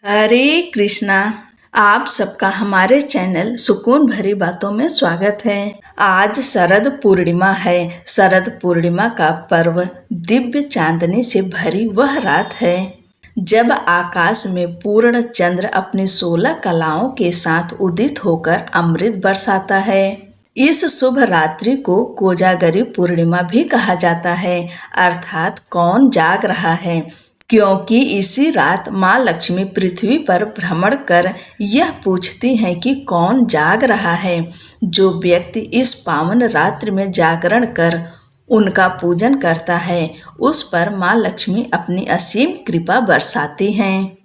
हरे कृष्णा। आप सबका हमारे चैनल सुकून भरी बातों में स्वागत है। आज शरद पूर्णिमा है। शरद पूर्णिमा का पर्व दिव्य चांदनी से भरी वह रात है जब आकाश में पूर्ण चंद्र अपनी 16 कलाओं के साथ उदित होकर अमृत बरसाता है। इस शुभ रात्रि को कोजागरी पूर्णिमा भी कहा जाता है, अर्थात कौन जाग रहा है, क्योंकि इसी रात माँ लक्ष्मी पृथ्वी पर भ्रमण कर यह पूछती हैं कि कौन जाग रहा है। जो व्यक्ति इस पावन रात्रि में जागरण कर उनका पूजन करता है, उस पर माँ लक्ष्मी अपनी असीम कृपा बरसाती हैं।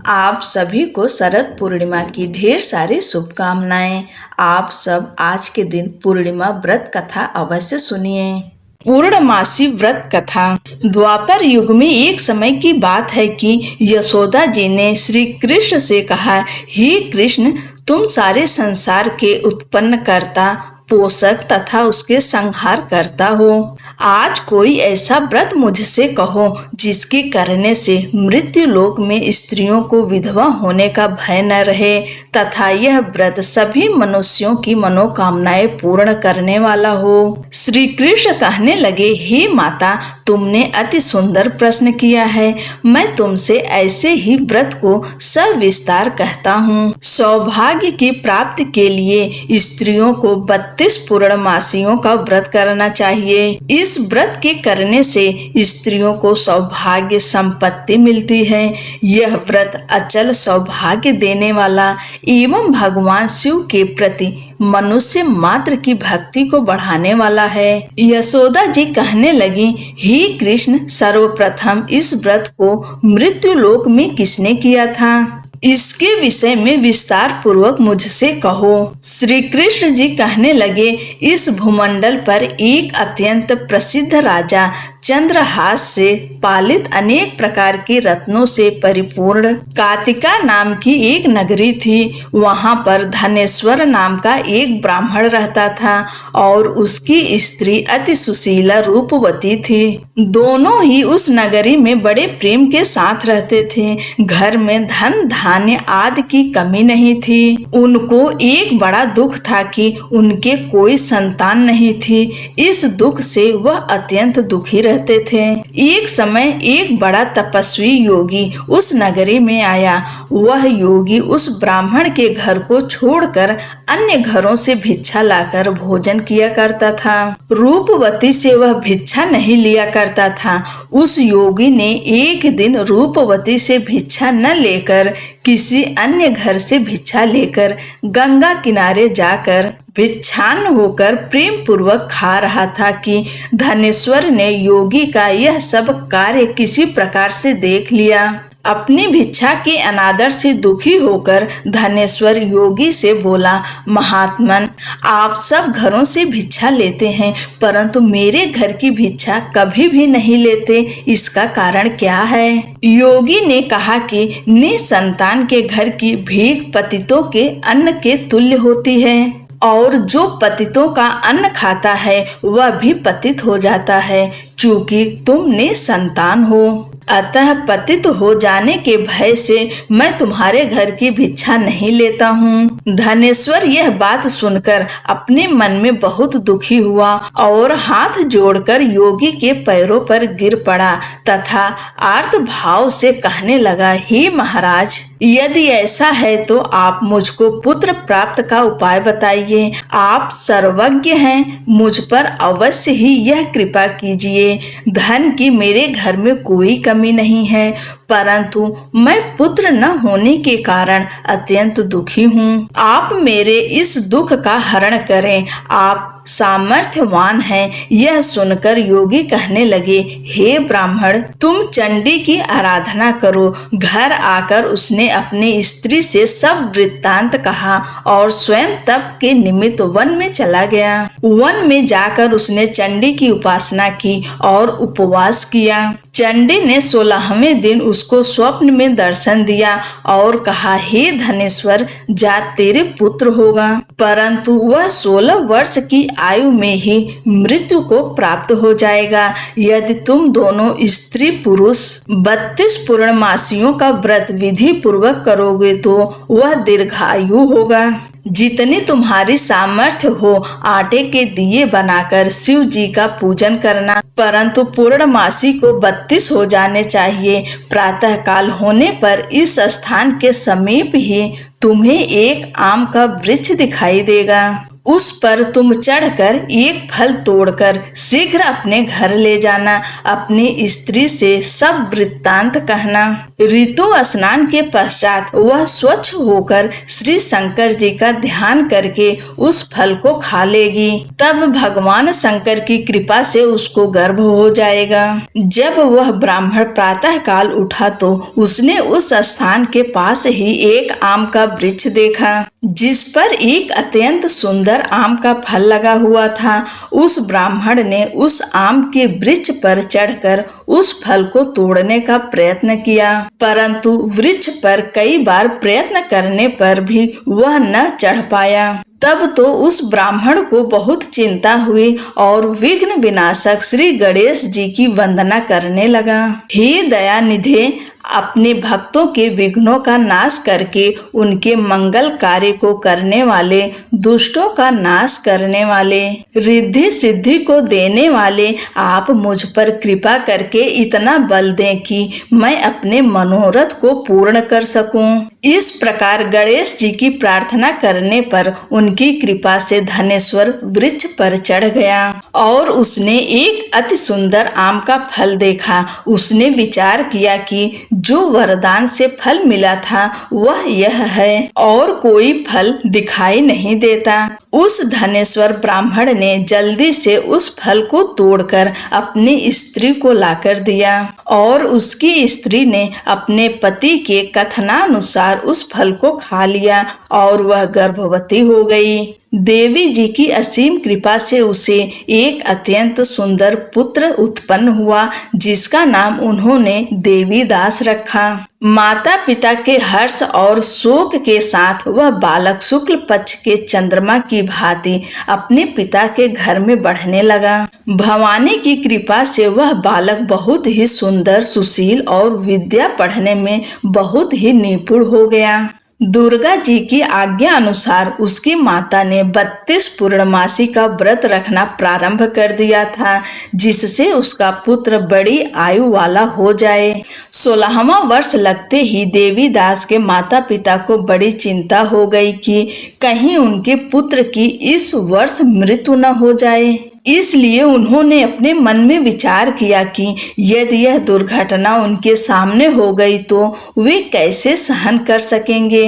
आप सभी को शरद पूर्णिमा की ढेर सारी शुभकामनाएं। आप सब आज के दिन पूर्णिमा व्रत कथा अवश्य सुनिए। पूर्णमासी व्रत कथा। द्वापर युग में एक समय की बात है कि यशोदा जी ने श्री कृष्ण से कहा, हे कृष्ण, तुम सारे संसार के उत्पन्न करता, पोषक तथा उसके संहार करता हो। आज कोई ऐसा व्रत मुझसे कहो जिसके करने से मृत्यु लोक में स्त्रियों को विधवा होने का भय न रहे तथा यह व्रत सभी मनुष्यों की मनोकामनाएं पूर्ण करने वाला हो। श्री कृष्ण कहने लगे, हे माता, तुमने अति सुंदर प्रश्न किया है। मैं तुमसे ऐसे ही व्रत को सविस्तार कहता हूँ। सौभाग्य की प्राप्ति के लिए स्त्रियों को 32 पूर्णमासियों का व्रत करना चाहिए। इस व्रत के करने से स्त्रियों को सौभाग्य संपत्ति मिलती है। यह व्रत अचल सौभाग्य देने वाला एवं भगवान शिव के प्रति मनुष्य मात्र की भक्ति को बढ़ाने वाला है। यशोदा जी कहने लगी, हे कृष्ण, सर्वप्रथम इस व्रत को मृत्यु लोक में किसने किया था? इसके विषय में विस्तार पूर्वक मुझसे कहो। श्री कृष्ण जी कहने लगे, इस भूमंडल पर एक अत्यंत प्रसिद्ध राजा चंद्रहास से पालित अनेक प्रकार के रत्नों से परिपूर्ण कातिका नाम की एक नगरी थी। वहां पर धनेश्वर नाम का एक ब्राह्मण रहता था और उसकी स्त्री अति सुशीला रूपवती थी। दोनों ही उस नगरी में बड़े प्रेम के साथ रहते थे। घर में धन धान्य आदि की कमी नहीं थी। उनको एक बड़ा दुख था कि उनके कोई संतान नहीं थी। इस दुख से वह अत्यंत दुखी रहते थे। एक समय एक बड़ा तपस्वी योगी उस नगरी में आया। वह योगी उस ब्राह्मण के घर को छोड़कर अन्य घरों से भिक्षा लाकर भोजन किया करता था। रूपवती से वह भिक्षा नहीं लिया करता था। उस योगी ने एक दिन रूपवती से भिक्षा न लेकर किसी अन्य घर से भिक्षा लेकर गंगा किनारे जाकर भिक्षान्न होकर प्रेम पूर्वक खा रहा था कि धनेश्वर ने योगी का यह सब कार्य किसी प्रकार से देख लिया। अपनी भिक्षा के अनादर से दुखी होकर धनेश्वर योगी से बोला, महात्मन, आप सब घरों से भिक्षा लेते हैं परंतु मेरे घर की भिक्षा कभी भी नहीं लेते, इसका कारण क्या है? योगी ने कहा कि निसंतान के घर की भीख पतितों के अन्न के तुल्य होती है और जो पतितों का अन्न खाता है वह भी पतित हो जाता है। चूंकि तुम निसंतान हो, अतः पतित हो जाने के भय से मैं तुम्हारे घर की भिक्षा नहीं लेता हूँ। धनेश्वर यह बात सुनकर अपने मन में बहुत दुखी हुआ और हाथ जोड़कर योगी के पैरों पर गिर पड़ा तथा आर्त भाव से कहने लगा, हे महाराज, यदि ऐसा है तो आप मुझको पुत्र प्राप्त का उपाय बताइए। आप सर्वज्ञ हैं, मुझ पर अवश्य ही यह कृपा कीजिए। धन की मेरे घर में कोई कमी नहीं है परंतु मैं पुत्र न होने के कारण अत्यंत दुखी हूँ। आप मेरे इस दुख का हरण करें, आप सामर्थ्यवान हैं। यह सुनकर योगी कहने लगे, हे ब्राह्मण, तुम चंडी की आराधना करो। घर आकर उसने अपनी स्त्री से सब वृत्तांत कहा और स्वयं तप के निमित्त वन में चला गया। वन में जाकर उसने चंडी की उपासना की और उपवास किया। चंडी ने 16वें दिन उसको स्वप्न में दर्शन दिया और कहा, हे धनेश्वर, जा तेरे पुत्र होगा। परंतु वह 16 वर्ष की आयु में ही मृत्यु को प्राप्त हो जाएगा। यदि तुम दोनों स्त्री पुरुष 32 पूर्णमासियों का व्रत विधि पूर्वक करोगे तो वह दीर्घायु होगा। जितनी तुम्हारी सामर्थ्य हो आटे के दिए बनाकर शिव जी का पूजन करना, परंतु पूर्णमासी को 32 हो जाने चाहिए। प्रातः काल होने पर इस स्थान के समीप ही तुम्हें एक आम का वृक्ष दिखाई देगा। उस पर तुम चढ़कर एक फल तोड़कर शीघ्र अपने घर ले जाना। अपनी स्त्री से सब वृत्तांत कहना। ऋतु स्नान के पश्चात वह स्वच्छ होकर श्री शंकर जी का ध्यान करके उस फल को खा लेगी। तब भगवान शंकर की कृपा से उसको गर्भ हो जाएगा। जब वह ब्राह्मण प्रातः काल उठा तो उसने उस स्थान के पास ही एक आम का वृक्ष देखा, जिस पर एक अत्यंत सुंदर आम का फल लगा हुआ था। उस ब्राह्मण ने उस आम के वृक्ष पर चढ़कर उस फल को तोड़ने का प्रयत्न किया, परंतु वृक्ष पर कई बार प्रयत्न करने पर भी वह न चढ़ पाया। तब तो उस ब्राह्मण को बहुत चिंता हुई और विघ्न विनाशक श्री गणेश जी की वंदना करने लगा। हे दयानिधे, अपने भक्तों के विघ्नों का नाश करके उनके मंगल कार्य को करने वाले, दुष्टों का नाश करने वाले, रिद्धि सिद्धि को देने वाले, आप मुझ पर कृपा करके इतना बल दें कि मैं अपने मनोरथ को पूर्ण कर सकूं। इस प्रकार गणेश जी की प्रार्थना करने पर उनकी कृपा से धनेश्वर वृक्ष पर चढ़ गया और उसने एक अति सुंदर आम का फल देखा। उसने विचार किया कि जो वरदान से फल मिला था वह यह है और कोई फल दिखाई नहीं देता। उस धनेश्वर ब्राह्मण ने जल्दी से उस फल को तोड़कर अपनी स्त्री को लाकर दिया और उसकी स्त्री ने अपने पति के कथनानुसार उस फल को खा लिया और वह गर्भवती हो गई। देवी जी की असीम कृपा से उसे एक अत्यंत सुंदर पुत्र उत्पन्न हुआ, जिसका नाम उन्होंने देवीदास रखा। माता पिता के हर्ष और शोक के साथ वह बालक शुक्ल पक्ष के चंद्रमा की भांति अपने पिता के घर में बढ़ने लगा। भवानी की कृपा से वह बालक बहुत ही सुंदर, सुशील और विद्या पढ़ने में बहुत ही निपुण हो गया। दुर्गा जी की आज्ञा अनुसार उसकी माता ने 32 पूर्णमासी का व्रत रखना प्रारंभ कर दिया था, जिससे उसका पुत्र बड़ी आयु वाला हो जाए। 16वां वर्ष लगते ही देवीदास के माता पिता को बड़ी चिंता हो गई कि कहीं उनके पुत्र की इस वर्ष मृत्यु न हो जाए। इसलिए उन्होंने अपने मन में विचार किया कि यदि यह दुर्घटना उनके सामने हो गई तो वे कैसे सहन कर सकेंगे।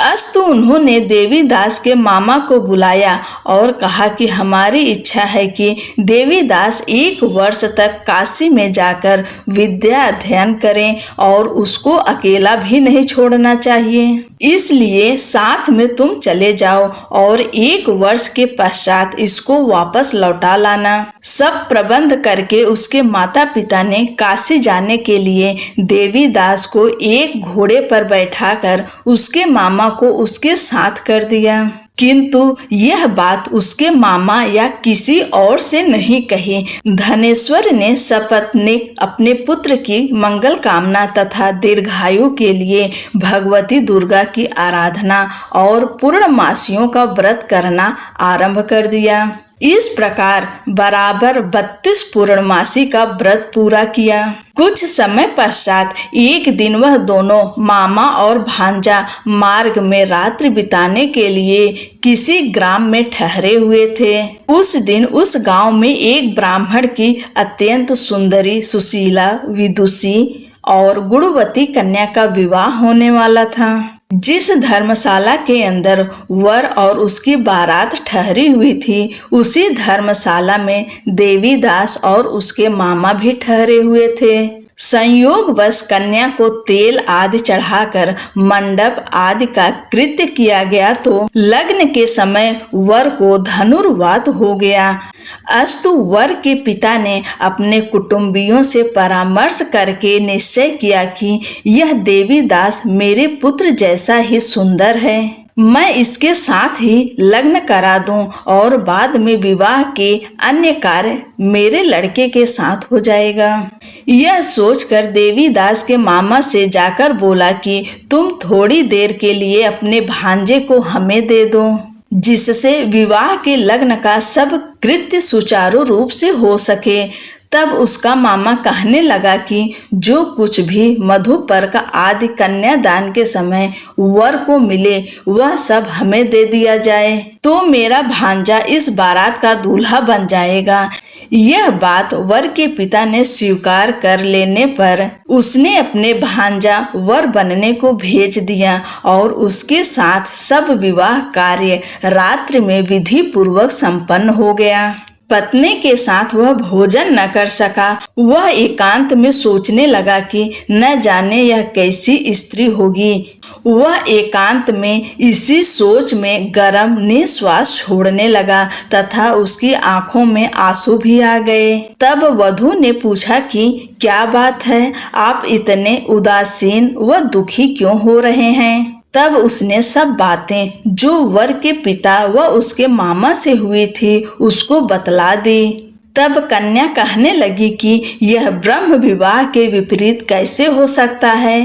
अस्तु उन्होंने देवीदास के मामा को बुलाया और कहा कि हमारी इच्छा है कि देवीदास 1 वर्ष तक काशी में जाकर विद्या अध्ययन करें और उसको अकेला भी नहीं छोड़ना चाहिए। इसलिए साथ में तुम चले जाओ और 1 वर्ष के पश्चात इसको वापस लौटा लाना। सब प्रबंध करके उसके माता पिता ने काशी जाने के लिए देवीदास को एक घोड़े पर बैठाकर उसके मामा को उसके साथ कर दिया। किंतु यह बात उसके मामा या किसी और से नहीं कही। धनेश्वर ने सपत्नीक अपने पुत्र की मंगल कामना तथा दीर्घायु के लिए भगवती दुर्गा की आराधना और पूर्णमासियों का व्रत करना आरंभ कर दिया। इस प्रकार बराबर 32 पूर्णमासी का व्रत पूरा किया। कुछ समय पश्चात एक दिन वह दोनों मामा और भांजा मार्ग में रात्रि बिताने के लिए किसी ग्राम में ठहरे हुए थे। उस दिन उस गांव में एक ब्राह्मण की अत्यंत सुंदरी, सुशीला, विदुषी और गुणवती कन्या का विवाह होने वाला था। जिस धर्मशाला के अंदर वर और उसकी बारात ठहरी हुई थी, उसी धर्मशाला में देवीदास और उसके मामा भी ठहरे हुए थे। संयोगवश कन्या को तेल आदि चढ़ाकर मंडप आदि का कृत्य किया गया तो लग्न के समय वर को धनुर्वात हो गया। अस्तु वर के पिता ने अपने कुटुंबियों से परामर्श करके निश्चय किया कि यह देवीदास मेरे पुत्र जैसा ही सुंदर है, मैं इसके साथ ही लग्न करा दूं और बाद में विवाह के अन्य कार्य मेरे लड़के के साथ हो जाएगा। यह सोचकर देवीदास के मामा से जाकर बोला कि तुम थोड़ी देर के लिए अपने भांजे को हमें दे दो, जिससे विवाह के लग्न का सब कृत्य सुचारू रूप से हो सके। तब उसका मामा कहने लगा कि जो कुछ भी मधुपर्क आदि कन्यादान के समय वर को मिले वह सब हमें दे दिया जाए, तो मेरा भांजा इस बारात का दूल्हा बन जाएगा। यह बात वर के पिता ने स्वीकार कर लेने पर उसने अपने भांजा वर बनने को भेज दिया और उसके साथ सब विवाह कार्य रात्रि में विधि पूर्वक संपन्न हो गया। पत्नी के साथ वह भोजन न कर सका। वह एकांत में सोचने लगा कि न जाने यह कैसी स्त्री होगी। वह एकांत में इसी सोच में गरम निश्वास छोड़ने लगा तथा उसकी आंखों में आंसू भी आ गए। तब वधू ने पूछा कि क्या बात है, आप इतने उदासीन व दुखी क्यों हो रहे हैं? तब उसने सब बातें जो वर के पिता व उसके मामा से हुई थी उसको बतला दी। तब कन्या कहने लगी कि यह ब्रह्म विवाह के विपरीत कैसे हो सकता है।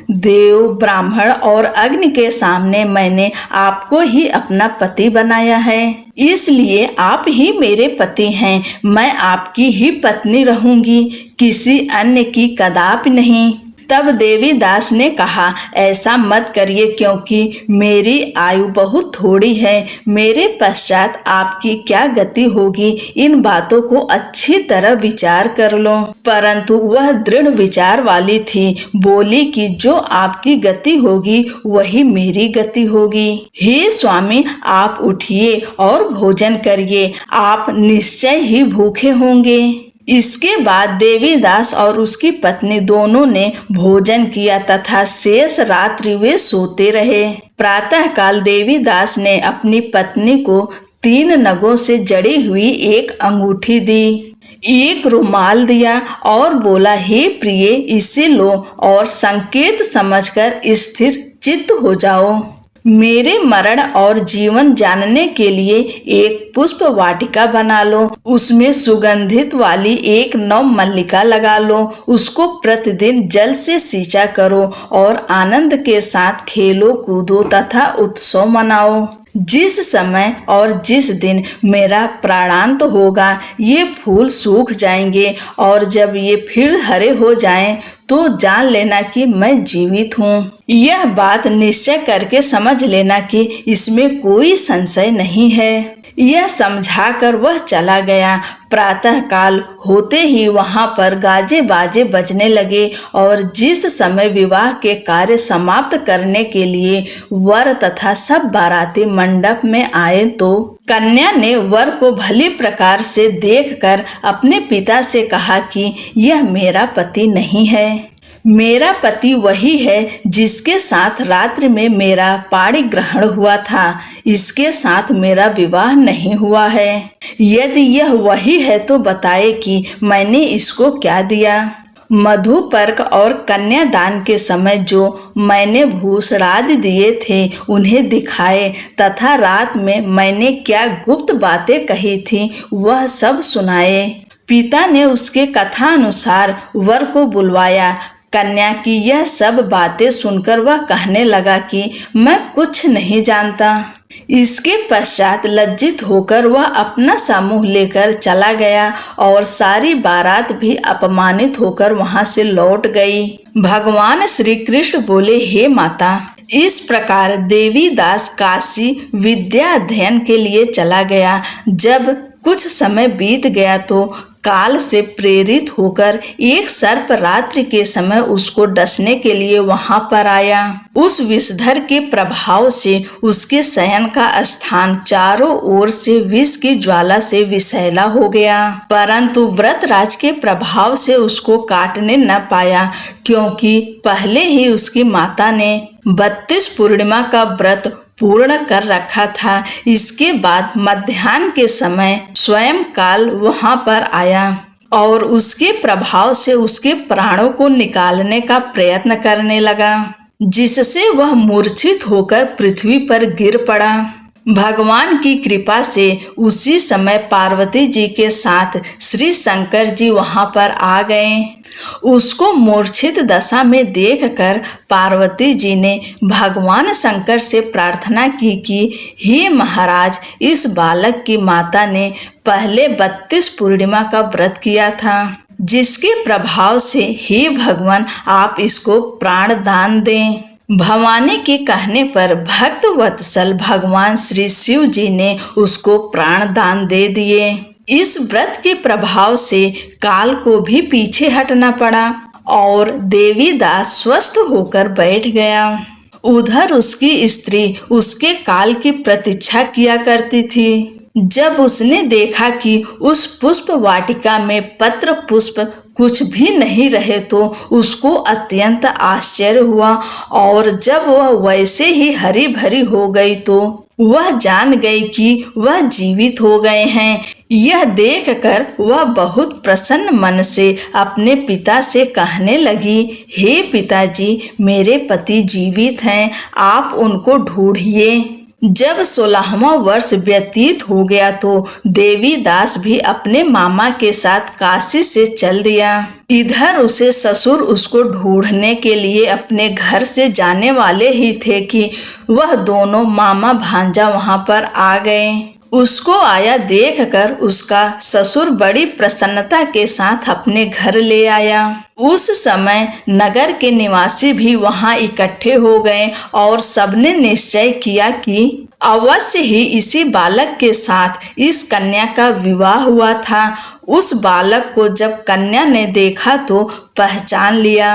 देव, ब्राह्मण और अग्नि के सामने मैंने आपको ही अपना पति बनाया है, इसलिए आप ही मेरे पति हैं। मैं आपकी ही पत्नी रहूंगी, किसी अन्य की कदापि नहीं। तब देवीदास ने कहा, ऐसा मत करिए, क्योंकि मेरी आयु बहुत थोड़ी है। मेरे पश्चात आपकी क्या गति होगी, इन बातों को अच्छी तरह विचार कर लो। परंतु वह दृढ़ विचार वाली थी, बोली कि जो आपकी गति होगी वही मेरी गति होगी। हे स्वामी, आप उठिए और भोजन करिए, आप निश्चय ही भूखे होंगे। इसके बाद देवीदास और उसकी पत्नी दोनों ने भोजन किया तथा शेष रात्रि वे सोते रहे। प्रातःकाल देवीदास ने अपनी पत्नी को 3 नगों से जड़ी हुई एक अंगूठी दी, एक रुमाल दिया और बोला, हे प्रिय, इसे लो और संकेत समझकर स्थिर चित्त हो जाओ। मेरे मरण और जीवन जानने के लिए एक पुष्प वाटिका बना लो, उसमें सुगंधित वाली एक नव मल्लिका लगा लो, उसको प्रतिदिन जल से सींचा करो और आनंद के साथ खेलो कूदो तथा उत्सव मनाओ। जिस समय और जिस दिन मेरा प्राणांत होगा ये फूल सूख जाएंगे और जब ये फिर हरे हो जाएं तो जान लेना कि मैं जीवित हूँ। यह बात निश्चय करके समझ लेना कि इसमें कोई संशय नहीं है। यह समझाकर वह चला गया। प्रातः काल होते ही वहां पर गाजे बाजे बजने लगे और जिस समय विवाह के कार्य समाप्त करने के लिए वर तथा सब बाराती मंडप में आए तो कन्या ने वर को भली प्रकार से देखकर अपने पिता से कहा कि यह मेरा पति नहीं है। मेरा पति वही है जिसके साथ रात्रि में मेरा पाणी ग्रहण हुआ था, इसके साथ मेरा विवाह नहीं हुआ है। यदि यह वही है तो बताए कि मैंने इसको क्या दिया। मधुपर्क और कन्यादान के समय जो मैंने भूषणादि दिए थे उन्हें दिखाए तथा रात में मैंने क्या गुप्त बातें कही थी वह सब सुनाए। पिता ने उसके कथा अनुसार वर को बुलवाया। कन्या की यह सब बातें सुनकर वह कहने लगा कि मैं कुछ नहीं जानता। इसके पश्चात लज्जित होकर वह अपना समूह लेकर चला गया और सारी बारात भी अपमानित होकर वहां से लौट गई। भगवान श्री कृष्ण बोले, हे माता, इस प्रकार देवीदास काशी विद्या अध्ययन के लिए चला गया। जब कुछ समय बीत गया तो काल से प्रेरित होकर एक सर्प रात्रि के समय उसको डसने के लिए वहां पर आया। उस विषधर के प्रभाव से उसके शयन का स्थान चारों ओर से विष की ज्वाला से विषैला हो गया, परंतु व्रतराज के प्रभाव से उसको काटने न पाया, क्योंकि पहले ही उसकी माता ने 32 पूर्णिमा का व्रत पूर्ण कर रखा था। इसके बाद मध्याह्न के समय स्वयं काल वहां पर आया और उसके प्रभाव से उसके प्राणों को निकालने का प्रयत्न करने लगा, जिससे वह मूर्छित होकर पृथ्वी पर गिर पड़ा। भगवान की कृपा से उसी समय पार्वती जी के साथ श्री शंकर जी वहां पर आ गए। उसको मूर्छित दशा में देखकर पार्वती जी ने भगवान शंकर से प्रार्थना की कि हे महाराज, इस बालक की माता ने पहले 32 पूर्णिमा का व्रत किया था, जिसके प्रभाव से हे भगवान आप इसको प्राण दान दें। भवानी के कहने पर भक्त वत्सल भगवान श्री शिव जी ने उसको प्राण दान दे दिए। इस व्रत के प्रभाव से काल को भी पीछे हटना पड़ा और देवी दास स्वस्थ होकर बैठ गया। उधर उसकी स्त्री उसके काल की प्रतीक्षा किया करती थी। जब उसने देखा कि उस पुष्प वाटिका में पत्र पुष्प कुछ भी नहीं रहे तो उसको अत्यंत आश्चर्य हुआ, और जब वह वैसे ही हरी भरी हो गई तो वह जान गई कि वह जीवित हो गए हैं। यह देखकर वह बहुत प्रसन्न मन से अपने पिता से कहने लगी, हे पिताजी, मेरे पति जीवित हैं, आप उनको ढूंढिए। जब 16वां वर्ष व्यतीत हो गया तो देवी दास भी अपने मामा के साथ काशी से चल दिया। इधर उसे ससुर उसको ढूंढने के लिए अपने घर से जाने वाले ही थे कि वह दोनों मामा भांजा वहां पर आ गए। उसको आया देखकर उसका ससुर बड़ी प्रसन्नता के साथ अपने घर ले आया। उस समय नगर के निवासी भी वहां इकट्ठे हो गए और सबने निश्चय किया कि अवश्य ही इसी बालक के साथ इस कन्या का विवाह हुआ था। उस बालक को जब कन्या ने देखा तो पहचान लिया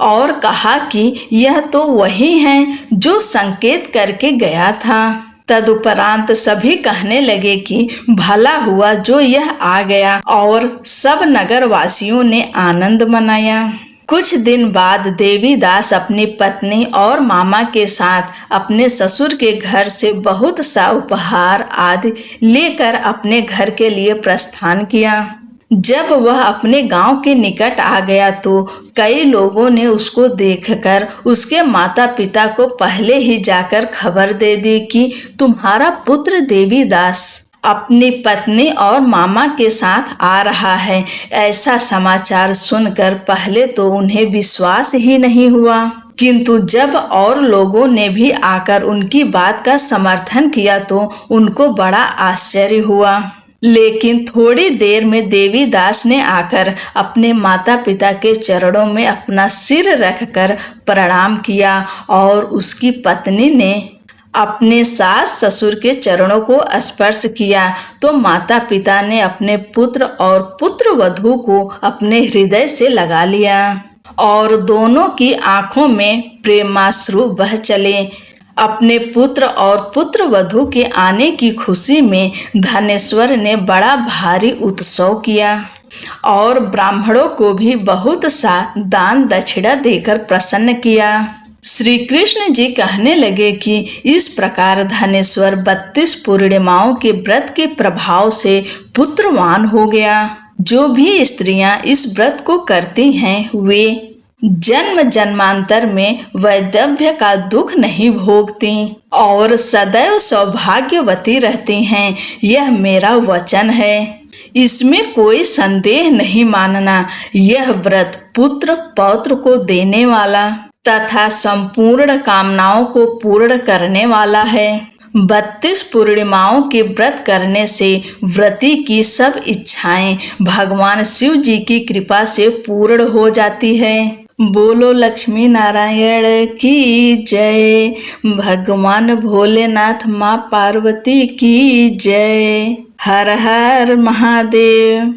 और कहा कि यह तो वही है जो संकेत करके गया था। तदुपरांत सभी कहने लगे कि भला हुआ जो यह आ गया, और सब नगर वासियों ने आनंद मनाया। कुछ दिन बाद देवी दास अपनी पत्नी और मामा के साथ अपने ससुर के घर से बहुत सा उपहार आदि लेकर अपने घर के लिए प्रस्थान किया। जब वह अपने गांव के निकट आ गया तो कई लोगों ने उसको देखकर उसके माता पिता को पहले ही जाकर खबर दे दी कि तुम्हारा पुत्र देवीदास अपनी पत्नी और मामा के साथ आ रहा है। ऐसा समाचार सुनकर पहले तो उन्हें विश्वास ही नहीं हुआ, किंतु जब और लोगों ने भी आकर उनकी बात का समर्थन किया तो उनको बड़ा आश्चर्य हुआ। लेकिन थोड़ी देर में देवी दास ने आकर अपने माता पिता के चरणों में अपना सिर रखकर प्रणाम किया और उसकी पत्नी ने अपने सास ससुर के चरणों को स्पर्श किया तो माता पिता ने अपने पुत्र और पुत्र वधू को अपने हृदय से लगा लिया और दोनों की आंखों में प्रेमाश्रु बह चले। अपने पुत्र और पुत्र वधू के आने की खुशी में धनेश्वर ने बड़ा भारी उत्सव किया और ब्राह्मणों को भी बहुत सा दान दक्षिणा देकर प्रसन्न किया। श्री कृष्ण जी कहने लगे कि इस प्रकार धनेश्वर 32 पूर्णिमाओं के व्रत के प्रभाव से पुत्रवान हो गया। जो भी स्त्रियां इस व्रत को करती हैं वे जन्म जन्मांतर में वैधव्य का दुख नहीं भोगती और सदैव सौभाग्यवती रहती हैं। यह मेरा वचन है, इसमें कोई संदेह नहीं मानना। यह व्रत पुत्र पौत्र को देने वाला तथा संपूर्ण कामनाओं को पूर्ण करने वाला है। 32 पूर्णिमाओं के व्रत करने से व्रती की सब इच्छाएं भगवान शिव जी की कृपा से पूर्ण हो जाती है। बोलो लक्ष्मी नारायण की जय। भगवान भोलेनाथ माँ पार्वती की जय। हर हर महादेव।